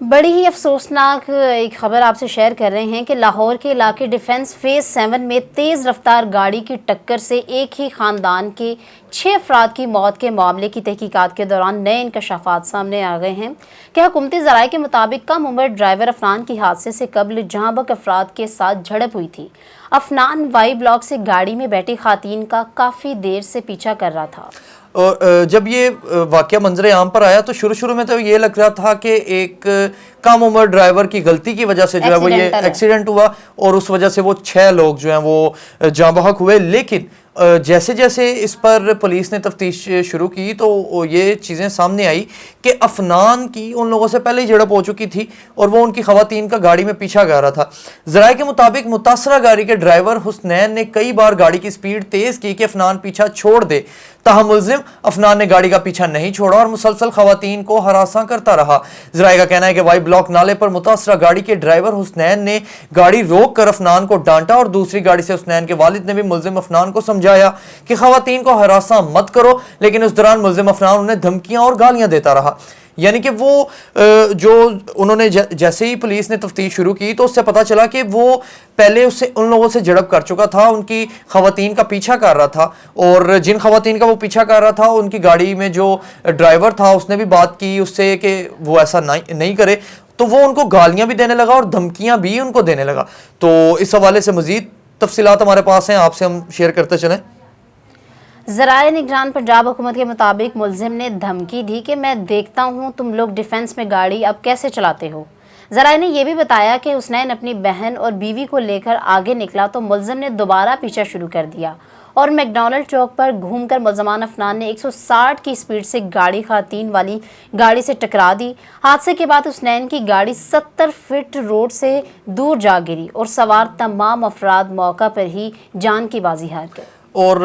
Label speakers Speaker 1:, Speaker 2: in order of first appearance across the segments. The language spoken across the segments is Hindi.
Speaker 1: बड़ी ही अफसोसनाक एक खबर आपसे शेयर कर रहे हैं कि लाहौर के इलाके डिफेंस फेज 7 में तेज़ रफ्तार गाड़ी की टक्कर से एक ही ख़ानदान के 6 अफराद की मौत के मामले की तहकीकात के दौरान नए इंकशाफात सामने आ गए हैं कि हुकूमती ज़राए के मुताबिक कम उम्र ड्राइवर अफनान की हादसे से कबल जहाँ बक अफराद के साथ झड़प हुई थी। अफनान वाई ब्लॉक से गाड़ी में बैठी खातून का काफ़ी देर से पीछा कर रहा था।
Speaker 2: और जब ये वाक़या मंजर आम पर आया तो शुरू में तो ये लग रहा था कि एक कम उम्र ड्राइवर की गलती की वजह से जो है वो ये एक्सीडेंट हुआ और उस वजह से वो 6 लोग जो हैं वो जाँ बहक हुए। लेकिन जैसे जैसे इस पर पुलिस ने तफ्तीश शुरू की तो ये चीज़ें सामने आई कि अफनान की उन लोगों से पहले ही झड़प हो चुकी थी और वो उनकी खवातीन का गाड़ी में पीछा कर रहा था। ज़राए के मुताबिक मुतासरा गाड़ी के ड्राइवर हुसनैन ने कई बार गाड़ी की स्पीड तेज़ की कि अफनान पीछा छोड़ दे, ताहम मुल्जिम अफनान ने गाड़ी का पीछा नहीं छोड़ा और मुसलसल खवातीन को हरासा करता रहा। ज़राए का कहना है कि वाई ब्लॉक नाले पर मुतासरा गाड़ी के ड्राइवर हुसनैन ने गाड़ी रोक कर अफनान को डांटा और दूसरी गाड़ी से हुसनैन के वालिद ने भी मुल्जिम अफनान को समझाया कि खवातीन को हरासा मत करो, लेकिन उस दौरान मुल्जिम अफनान उन्हें धमकियां और गालियां देता रहा। यानी कि वो जो उन्होंने जैसे ही पुलिस ने तफ्तीश शुरू की तो उससे पता चला कि वो पहले उससे उन लोगों से झड़प कर चुका था, उनकी खवातीन का पीछा कर रहा था और जिन खवातीन का वो पीछा कर रहा था उनकी गाड़ी में जो ड्राइवर था उसने भी बात की उससे कि वो ऐसा नहीं करे, तो वो उनको गालियां भी देने लगा और धमकियां भी उनको देने लगा। तो इस हवाले से मजीद तफसीलात हमारे पास हैं, आपसे हम शेयर करते चलें।
Speaker 1: ज़राए निगरान पंजाब हुकूमत के मुताबिक मुल्जिम ने धमकी दी कि मैं देखता हूँ तुम लोग डिफेंस में गाड़ी अब कैसे चलाते हो। ज़राए ने यह भी बताया कि हुसनैन अपनी बहन और बीवी को लेकर आगे निकला तो मुल्जिम ने दोबारा पीछा शुरू कर दिया और मैकडॉनल्ड चौक पर घूमकर मुल्ज़मान अफनान ने 160 की स्पीड से गाड़ी खातून वाली गाड़ी से टकरा दी। हादसे के बाद हुसनैन की गाड़ी 70 फीट रोड से दूर जा गिरी और सवार तमाम अफराद मौका पर ही जान की बाजी हार गए।
Speaker 2: और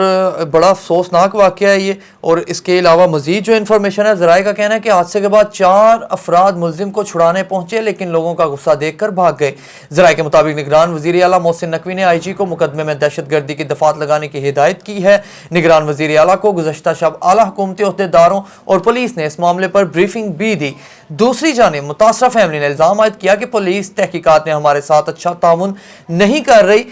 Speaker 2: बड़ा अफसोसनाक वाक़या है ये। और इसके अलावा मज़ीद जो इन्फॉर्मेशन है, ज़राए का कहना है कि हादसे के बाद 4 अफराद मुल्जिम को छुड़ाने पहुंचे लेकिन लोगों का गुस्सा देखकर भाग गए। ज़राए के मुताबिक निगरान वज़ीर आला मोहसिन नकवी ने IG को मुकदमे में दहशत गर्दी की दफ़ात लगाने की हिदायत की है। निगरान वज़ीर आला को गुज़श्ता शब आला हुकूमती ओहदेदारों और पुलिस ने इस मामले पर ब्रीफिंग भी दी। दूसरी जानिब मुतासरा फैमिली ने इल्ज़ाम आयद किया कि पुलिस तहकीकात में हमारे साथ अच्छा ताउन नहीं कर रही,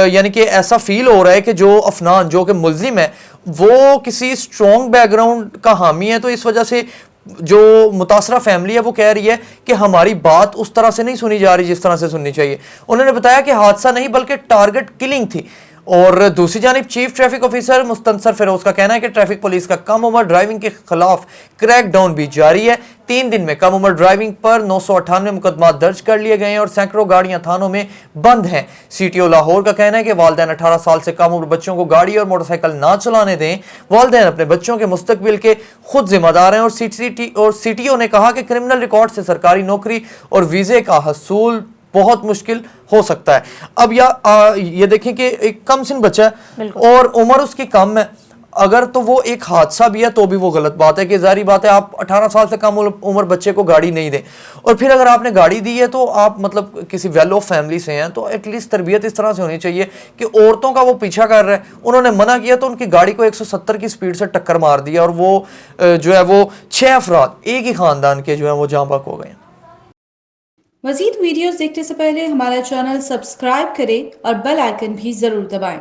Speaker 2: यानी कि ऐसा फील हो रहा है कि जो अफनान जो कि मुल्जिम है वो किसी स्ट्रॉन्ग बैकग्राउंड का हामी है, तो इस वजह से जो मुतासरा फैमिली है वो कह रही है कि हमारी बात उस तरह से नहीं सुनी जा रही जिस तरह से सुननी चाहिए। उन्होंने बताया कि हादसा नहीं बल्कि टारगेट किलिंग थी। और दूसरी जानिब chief traffic officer Mustansar Feroz का कहना है कि ट्रैफिक पुलिस का कम उम्र ड्राइविंग के खिलाफ क्रैकडाउन भी जारी है। 3 दिन में कम उम्र ड्राइविंग पर 998 मुकदमा दर्ज कर लिए गए हैं और सैकड़ों गाड़ियां थानों में बंद हैं। CTO लाहौर का कहना है कि वालिदैन 18 साल से कम उम्र बच्चों को गाड़ी और मोटरसाइकिल ना चलाने दें। वालिदैन अपने बच्चों के मुस्तकबिल के खुद जिम्मेदार हैं। और CTO ने कहा कि क्रिमिनल रिकॉर्ड से सरकारी नौकरी और वीजे का हसूल बहुत मुश्किल हो सकता है। अब ये देखें कि एक कम सिन बच्चा है और उम्र उसकी कम है, अगर तो वो एक हादसा भी है तो भी वो गलत बात है कि जारी बात है आप 18 साल से कम उम्र बच्चे को गाड़ी नहीं दें। और फिर अगर आपने गाड़ी दी है तो आप मतलब किसी वेल ऑफ फैमिली से हैं तो एटलीस्ट तरबियत इस तरह से होनी चाहिए कि औरतों का वो पीछा कर रहा है, उन्होंने मना किया तो उनकी गाड़ी को 170 की स्पीड से टक्कर मार दिया और वो जो है वो 6 अफराद एक ही खानदान के जो है वो जाँ बहक हो गए।
Speaker 3: मज़ीद वीडियोस देखने से पहले हमारा चैनल सब्सक्राइब करें और बेल आइकन भी ज़रूर दबाएं।